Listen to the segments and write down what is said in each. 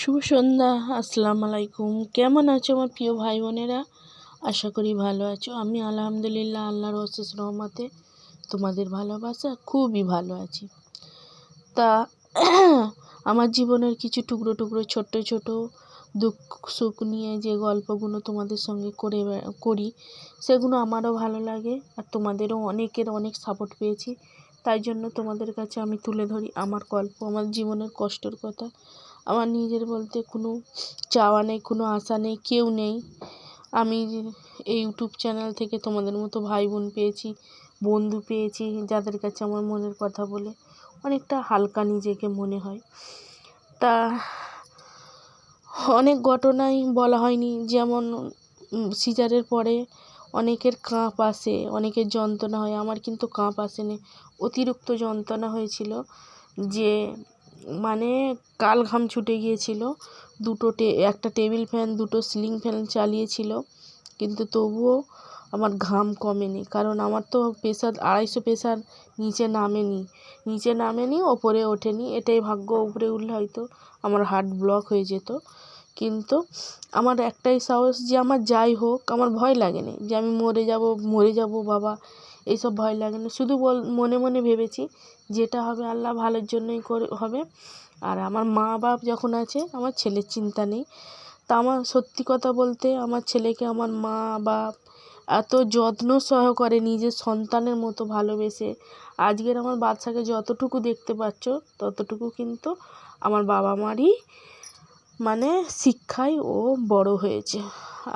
শুভ সন্ধ্যা। আসসালামু আলাইকুম। কেমন আছো আমার প্রিয় ভাই বোনেরা? আশা করি ভালো আছো। আমি আলহামদুলিল্লাহ আল্লাহর অশেষ রহমতে তোমাদের ভালোবাসা খুবই ভালো আছি। তা আমার জীবনের কিছু টুকরো টুকরো ছোট্ট ছোট দুঃখ সুখ নিয়ে যে গল্পগুলো তোমাদের সঙ্গে করি সেগুলো আমারও ভালো লাগে, আর তোমাদেরও অনেক সাপোর্ট পেয়েছি। তাই জন্য তোমাদের কাছে আমি তুলে ধরি আমার গল্প, আমার জীবনের কষ্টের কথা। আমার নিজের বলতে কোনো চাওয়া নেই, কোনো আশা নেই, কেউ নেই। আমি এই ইউটিউব চ্যানেল থেকে তোমাদের মতো ভাই বোন পেয়েছি, বন্ধু পেয়েছি, যাদের কাছে আমার মনের কথা বলে অনেকটা হালকা নিজেকে মনে হয়। তা অনেক ঘটনাই বলা হয়নি, যেমন সিজারের পরে অনেকের কাঁপ আসে, অনেকের যন্ত্রণা হয়, আমার কিন্তু কাঁপ আসেনি। অতিরিক্ত যন্ত্রণা হয়েছিল, যে মানে কাল ঘাম ছুটে গিয়েছিল। একটা টেবিল ফ্যান, দুটো সিলিং ফ্যান চালিয়েছিল, কিন্তু তবুও আমার ঘাম কমেনি। কারণ আমার তো প্রেশার 250 প্রেশার নিচে নামেনি, ওপরে ওঠেনি। এটাই ভাগ্য। উপরে উঠলে হয়তো আমার হার্ট ব্লক হয়ে যেত। কিন্তু আমার একটাই সাহস, যে আমার যাই হোক আমার ভয় লাগেনি, যে আমি মরে যাব বাবা, এইসব ভয় লাগেনি। শুধু মনে মনে ভেবেছি যেটা হবে আল্লাহ ভালোর জন্যই হবে। আর আমার মা বাপ যখন আছে, আমার ছেলের চিন্তা নেই। তা আমার সত্যি কথা বলতে, আমার ছেলেকে আমার মা বাপ এত যত্ন সহকারে নিজের সন্তানের মতো ভালোবেসে, আজকের আমার বাচ্চাকে যতটুকু দেখতে পাচ্ছ ততটুকু কিন্তু আমার বাবা মারই শিক্ষায় ও বড় হয়েছে।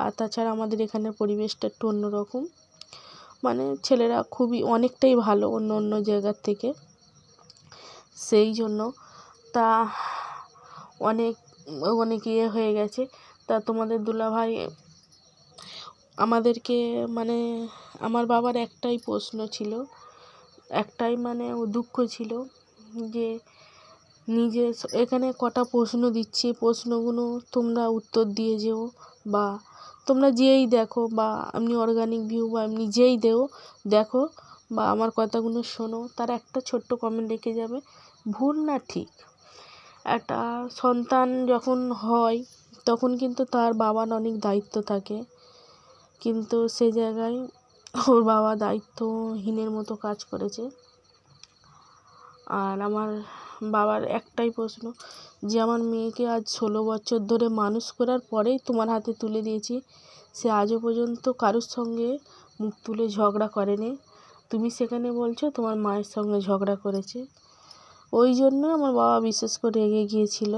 আর তাছাড়া আমাদের এখানের পরিবেশটা একটু অন্যরকম, ছেলেরা অনেকটাই ভালো অন্য জায়গার থেকে, সেই জন্য। তা অনেক অনেক হয়ে গেছে। তা তোমাদের দুলাভাই আমাদেরকে আমার বাবার একটাই প্রশ্ন ছিল, একটাই ও দুঃখ ছিল, যে নিজে এখানে কটা প্রশ্ন দিচ্ছি, প্রশ্নগুলো তোমরা উত্তর দিয়ে যেও, বা তোমরা যেই দেখো, বা এমনি অর্গানিক ভিউ বা এমনি যেই দেখো বা আমার কথাগুলো শোনো, তার একটা ছোট্ট কমেন্ট রেখে যাবে, ভুল না ঠিক। একটা সন্তান যখন হয় তখন কিন্তু তার বাবার অনেক দায়িত্ব থাকে, কিন্তু সে জায়গায় ওর বাবা দায়িত্বহীনের মতো কাজ করেছে। আর আমার বাবার একটাই প্রশ্ন, যে আমার মেয়েকে আজ 16 বছর ধরে মানুষ করার পরেই তোমার হাতে তুলে দিয়েছি, সে আজও পর্যন্ত কারোর সঙ্গে মুখ তুলে ঝগড়া করেনি। তুমি সেখানে বলছো তোমার মায়ের সঙ্গে ঝগড়া করেছে। ওই জন্য আমার বাবা বিশেষ করে রেগে গিয়েছিল।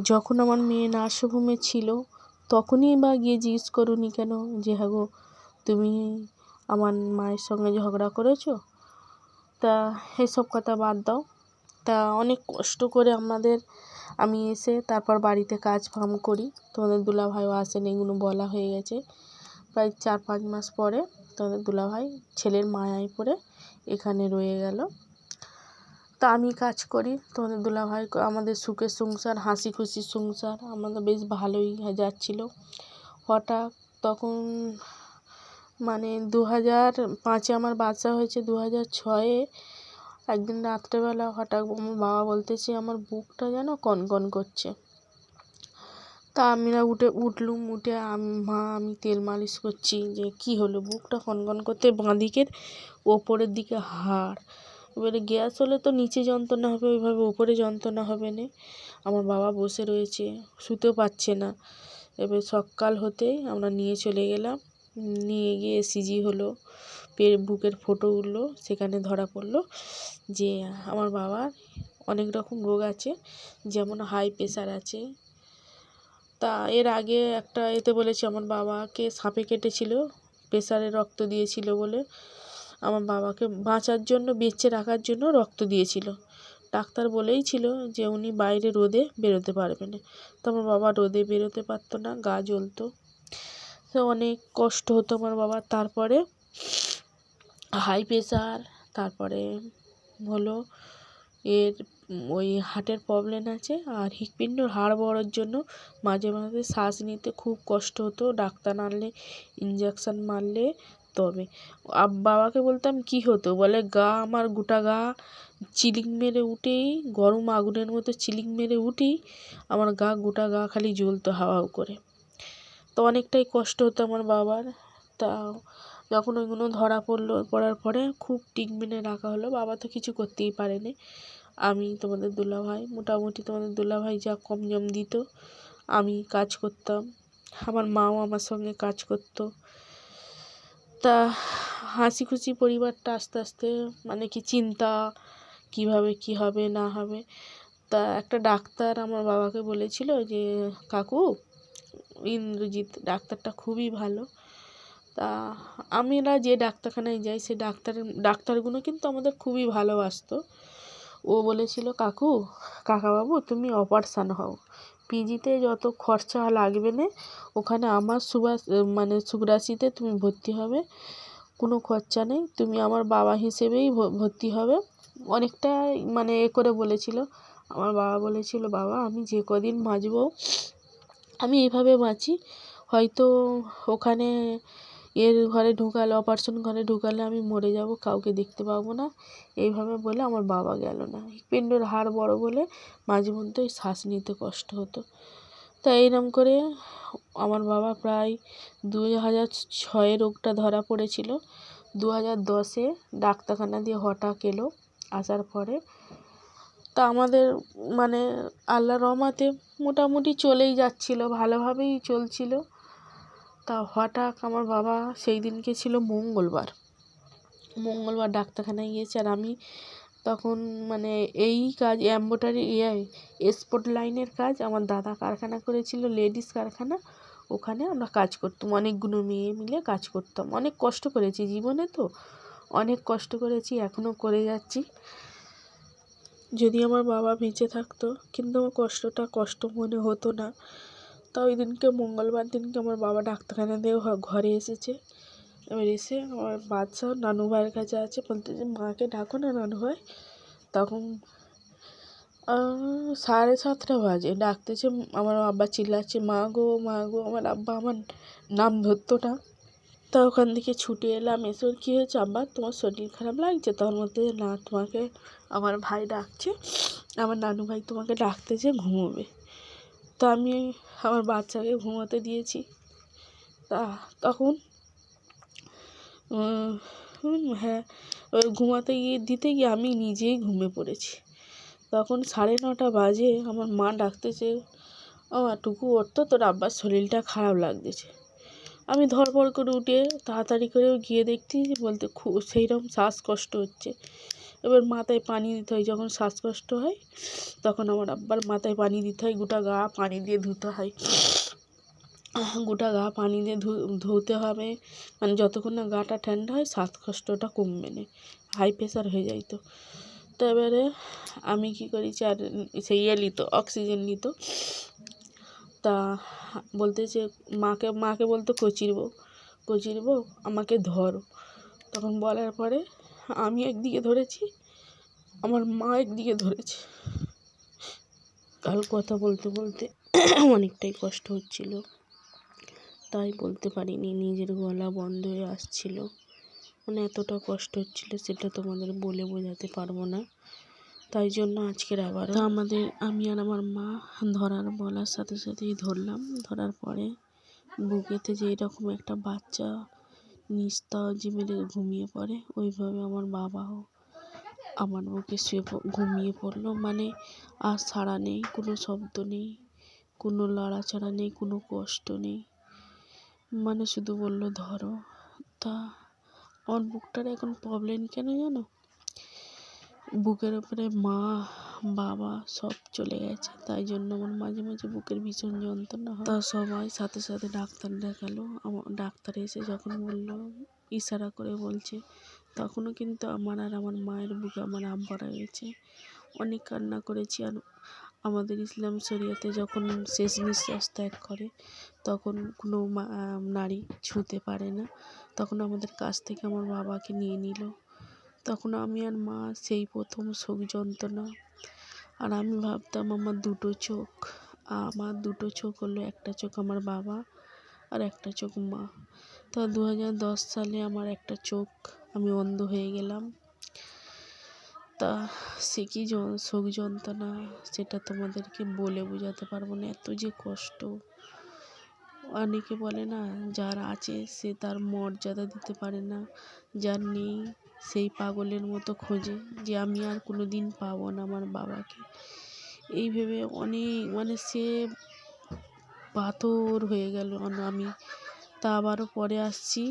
যখন আমার মেয়ে নার্সিংহোমে ছিল তখনই বা গিয়ে জিজ্ঞেস করোনি কেন, যে হ্যাঁ গো তুমি আমার মায়ের সঙ্গে ঝগড়া করেছো? তা এসব কথা বাদ দাও। তা অনেক কষ্ট করে আমি এসে তারপর বাড়িতে কাজ কাম করি। তোমাদের দুলাভাইও আসেন, এগুলো বলা হয়ে গেছে। প্রায় 4-5 মাস পরে তোমাদের দুলাভাই ছেলের মায়ায় পড়ে এখানে রয়ে গেল। তা আমি কাজ করি, তোমাদের দুলাভাই আমাদের সুখের সংসার, হাসি খুশির সংসার আমাদের বেশ ভালোই যাচ্ছিল। হঠাৎ তখন 2005-এ আমার বাচ্চা হয়েছে, 2006-এ একদিন রাত্রেবেলা হঠাৎ আমার বাবা বলতেছে আমার বুকটা যেন কনকন করছে। তা আমরা উঠলুম, উঠে আমি তেল মালিশ করছি, যে কি হলো বুকটা কনকন করতে, বাঁ দিকের ওপরের দিকে হাড়। এবারে গ্যাস হলে তো নিচে যন্ত্রণা হবে, ওইভাবে ওপরে যন্ত্রণা হবে না। আমার বাবা বসে রয়েছে, শুতেও পাচ্ছে না। এবার সকাল হতেই আমরা নিয়ে চলে গেলাম, নিয়ে গিয়ে ECG হলো, বুকের ফটো উঠলো, সেখানে ধরা পড়লো যে আমার বাবার অনেক রকম রোগ আছে, যেমন হাই প্রেশার আছে। তা এর আগে একটা এতে বলেছে আমার বাবাকে সাপে কেটেছিল, প্রেশারে রক্ত দিয়েছিল বলে আমার বাবাকে বাঁচার জন্য, বেঁচে রাখার জন্য রক্ত দিয়েছিল। ডাক্তার বলেই ছিল যে উনি বাইরে রোদে বেরোতে পারবে না। তো আমার বাবা রোদে বেরোতে পারতো না, গা জ্বলতো, তো অনেক কষ্ট হতো আমার বাবার। তারপরে হাই প্রেশার, তারপরে হলো ওই হার্টের প্রবলেম আছে, আর হৃৎপিণ্ডর হাড় বড়োর জন্য মাঝে মাঝে শ্বাস নিতে খুব কষ্ট হতো। ডাক্তার আনলে, ইঞ্জেকশন মারলে মাপতে হবে। বাবাকে বলতাম কি হতো, বলে গা আমার গোটা গা চিলিং মেরে উঠেই, গরম আগুনের মতো চিলিং মেরে উঠেই আমার গোটা গা খালি জ্বলতো হাওয়াও করে। তো অনেকটাই কষ্ট হতো আমার বাবার। তা যখন ওইগুলো ধরা পড়ার পরে খুব ট্রিটমেন্টে রাখা হলো। বাবা তো কিছু করতেই পারেনি। আমি তোমাদের দুলাভাই, মোটামুটি তোমাদের দুলাভাই যা কম জম দিত আমি কাজ করতাম, আমার মাও আমার সঙ্গে কাজ করতো। তা হাসি খুশি পরিবারটা আস্তে আস্তে মানে কি চিন্তা, কিভাবে কি হবে না হবে। তা একটা ডাক্তার আমার বাবাকে বলেছিল যে কাকু, ইন্দ্রজিৎ ডাক্তারটা খুবই ভালো। তা আমরা যে ডাক্তারখানায় যাই সে ডাক্তারগুলো কিন্তু আমাদের খুবই ভালোবাসতো। ও বলেছিল কাকাবাবু তুমি অপারেশান হও, পিজিতে যত খরচা লাগবে না ওখানে আমার সুগ্রাসিতে তুমি ভর্তি হবে, কোনো খরচা নেই, তুমি আমার বাবা হিসেবেই ভর্তি হবে। অনেকটা মানে করে বলেছিল। আমার বাবা বলেছিল বাবা আমি যে কদিন বাঁচব আমি এইভাবে বাঁচি, হয়তো ওখানে অপারেশন ঘরে ঢুকালে আমি মরে যাব, কাউকে দেখতে পাবো না, এইভাবে বলে আমার বাবা গেল না। হৃৎপিণ্ডের হাড় বড় বলে মাঝে মধ্যে শ্বাস নিতে কষ্ট হতো। তাই এইরকম করে আমার বাবা প্রায় 2006 রোগটা ধরা পড়েছিল। 2010 ডাক্তারখানা দিয়ে হঠাৎ এলো, আসার পরে তা আমাদের মানে আল্লাহর রহমতে মোটামুটি চলেই যাচ্ছিল, ভালোভাবেই চলছিল। তা হঠাৎ আমার বাবা সেই দিনকে ছিল মঙ্গলবার ডাক্তারখানায় গিয়েছে। আর আমি তখন মানে এই কাজ এমব্রয়ডারি স্পট লাইনের কাজ আমার দাদা কারখানা করেছিল, লেডিস কারখানা, ওখানে আমরা কাজ করতাম, অনেকগুলো মেয়ে মিলে কাজ করতাম। অনেক কষ্ট করেছি জীবনে, তো অনেক কষ্ট করেছি, এখনও করে যাচ্ছি। যদি আমার বাবা বেঁচে থাকতো কিন্তু আমার কষ্ট মনে হতো না। তা ওই দিনকে মঙ্গলবার দিনকে আমার বাবা ডাক্তারখানা দিয়ে ঘরে এসেছে। এবার এসে আমার বাচ্চা নানু ভাইয়ের কাছে আছে, বলতে যে মাকে ডাকো না নানু ভাই। তখন 7:30 বাজে, ডাকতেছে, আমার আব্বা চিল্লাচ্ছে মা গো মা গো, আমার আব্বা আমার নাম ধরতো না। তা ওখান থেকে ছুটে এলাম, এসে কী হয়েছে আব্বা তোমার শরীর খারাপ লাগছে? তার মধ্যে না তোমাকে আমার ভাই ডাকছে, আমার নানু ভাই তোমাকে ডাকতেছে, ঘুমোবে। তা আমি আমার বাচ্চাকে ঘুমোতে দিয়েছি। তা তখন হ্যাঁ, ওই ঘুমাতে দিতে গিয়ে আমি নিজেই ঘুমিয়ে পড়েছি। তখন 9:30 বাজে আমার মা ডাকতেছে, টুকু ওঠতো, তোর আব্বার শরীরটা খারাপ লাগতেছে। আমি ধড়ফড় করে উঠে তাড়াতাড়ি করে গিয়ে দেখছি বলতে সেইরকম শ্বাসকষ্ট হচ্ছে। এবার মাথায় পানি দিতে হয়, যখন শ্বাসকষ্ট হয় তখন আমার আব্বার মাথায় পানি দিতে হয়, গোটা গা পানি দিয়ে ধুতে হয়, গোটা গা পানি দিয়ে ধুতে হবে, মানে যতক্ষণ না গাটা ঠান্ডা হয় শ্বাসকষ্টটা কমবে না, হাই প্রেশার হয়ে যায়। তো এবারে আমি কী করেছি, আর সেই নিত অক্সিজেন নিত। তা বলতেছে মাকে বলতো কচির বউ আমাকে ধরো। তখন বলার পরে আমি একদিকে ধরেছি, আমার মা একদিকে ধরেছে। কাল কথা বলতে বলতে অনেকটাই কষ্ট হচ্ছিল, তাই বলতে পারিনি, নিজের গলা বন্ধ হয়ে আসছিল, মানে এতটা কষ্ট হচ্ছিল সেটা তোমাদের বলে বোঝাতে পারবো না। তাই জন্য আজকের আবার আমি আর আমার মা বলার সাথে সাথেই ধরার পরে বুকেতে যে এরকম একটা বাচ্চা নিস্তাজি মেরে ঘুমিয়ে পড়ে, ওইভাবে আমার বাবাও আমার বুকে শুয়ে ঘুমিয়ে পড়লো। মানে আর সাড়া নেই, কোনো শব্দ নেই, কোনো লড়াচড়া নেই, কোনো কষ্ট নেই, মানে শুধু বললো ধরো। তা আমার বুকটার এখন প্রবলেম কেন জানো, বুকের উপরে মা বাবা সব চলে গেছে, তাই জন্য আমার মাঝে মাঝে বুকের ভীষণ যন্ত্রণা হয়। তা সবাই সাথে সাথে ডাক্তার দেখালো। আমার ডাক্তার এসে যখন বললো, ইশারা করে বলছে, তখনও কিন্তু আমার আর আমার মায়ের বুকে আমার আব্বারা গেছে। অনেক কান্না করেছি। আর আমাদের ইসলাম শরিয়াতে যখন শেষ নিঃশ্বাস ত্যাগ করে তখন কোনো নারী ছুঁতে পারে না, তখন আমাদের কাছ থেকে আমার বাবাকে নিয়ে নিল। তখন আমি আর মা সেই প্রথম শোক যন্ত্রণা। আর আমি ভাবতাম আমার দুটো চোখ হলো, একটা চোখ আমার বাবা আর একটা চোখ মা। তো 2010 সালে আমার একটা চোখ আমি অন্ধ হয়ে গেলাম। তা সে কি শোক যন্ত্রণা সেটা তোমাদেরকে বলে বোঝাতে পারবো না, এত যে কষ্ট। অনেকে বলে না, যার আছে সে তার মর্যাদা দিতে পারে না, যার নেই সেই পাগলের মতো খোঁজে যে আমি আর কোনো দিন পাবো না আমার বাবাকে। এই ভেবে অনেক সে পাথর হয়ে গেল আমি। তা আবারও পরে আসছি।